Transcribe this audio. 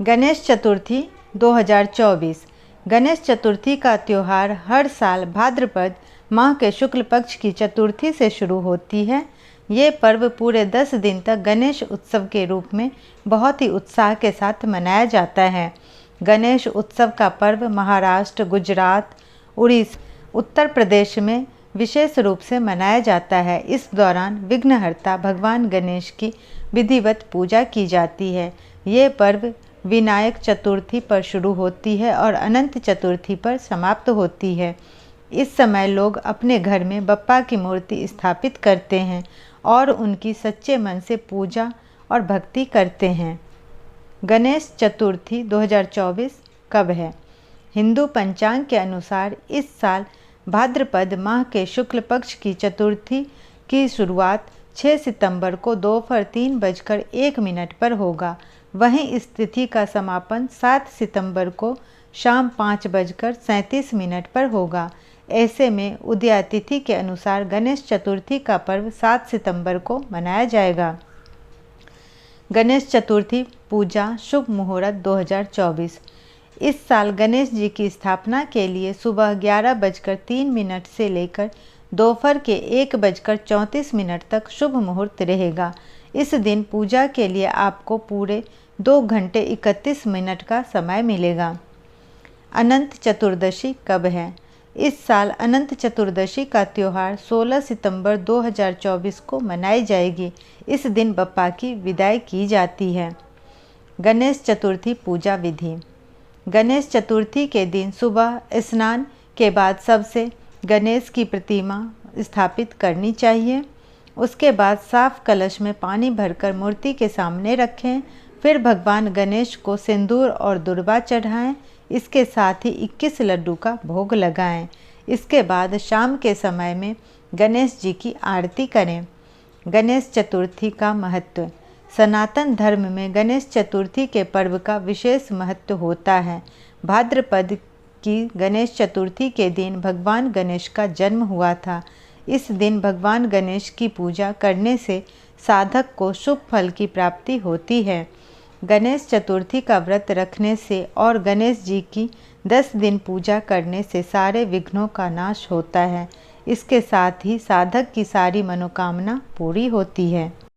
गणेश चतुर्थी 2024। गणेश चतुर्थी का त्यौहार हर साल भाद्रपद माह के शुक्ल पक्ष की चतुर्थी से शुरू होती है। ये पर्व पूरे 10 दिन तक गणेश उत्सव के रूप में बहुत ही उत्साह के साथ मनाया जाता है। गणेश उत्सव का पर्व महाराष्ट्र, गुजरात, उड़ीसा, उत्तर प्रदेश में विशेष रूप से मनाया जाता है। इस दौरान विघ्नहर्ता भगवान गणेश की विधिवत पूजा की जाती है। ये पर्व विनायक चतुर्थी पर शुरू होती है और अनंत चतुर्थी पर समाप्त होती है। इस समय लोग अपने घर में बप्पा की मूर्ति स्थापित करते हैं और उनकी सच्चे मन से पूजा और भक्ति करते हैं। गणेश चतुर्थी 2024 कब है? हिंदू पंचांग के अनुसार इस साल भाद्रपद माह के शुक्ल पक्ष की चतुर्थी की शुरुआत 6 सितंबर को दोपहर 3:01 पर होगा। वहीं इस तिथि का समापन 7 सितंबर को शाम 5:37 पर होगा। ऐसे में उदया तिथि के अनुसार गणेश चतुर्थी का पर्व 7 सितंबर को मनाया जाएगा। गणेश चतुर्थी पूजा शुभ मुहूर्त 2024। इस साल गणेश जी की स्थापना के लिए सुबह 11:03 से लेकर दोपहर के 1:34 तक शुभ मुहूर्त रहेगा। इस दिन पूजा के लिए आपको पूरे 2 घंटे 31 मिनट का समय मिलेगा। अनंत चतुर्दशी कब है? इस साल अनंत चतुर्दशी का त्यौहार 16 सितंबर 2024 को मनाई जाएगी। इस दिन बप्पा की विदाई की जाती है। गणेश चतुर्थी पूजा विधि। गणेश चतुर्थी के दिन सुबह स्नान के बाद सबसे गणेश की प्रतिमा स्थापित करनी चाहिए। उसके बाद साफ कलश में पानी भरकर मूर्ति के सामने रखें। फिर भगवान गणेश को सिंदूर और दुर्वा चढ़ाएं। इसके साथ ही 21 लड्डू का भोग लगाएं। इसके बाद शाम के समय में गणेश जी की आरती करें। गणेश चतुर्थी का महत्व। सनातन धर्म में गणेश चतुर्थी के पर्व का विशेष महत्व होता है। भाद्रपद की गणेश चतुर्थी के दिन भगवान गणेश का जन्म हुआ था। इस दिन भगवान गणेश की पूजा करने से साधक को शुभ फल की प्राप्ति होती है। गणेश चतुर्थी का व्रत रखने से और गणेश जी की 10 दिन पूजा करने से सारे विघ्नों का नाश होता है। इसके साथ ही साधक की सारी मनोकामना पूरी होती है।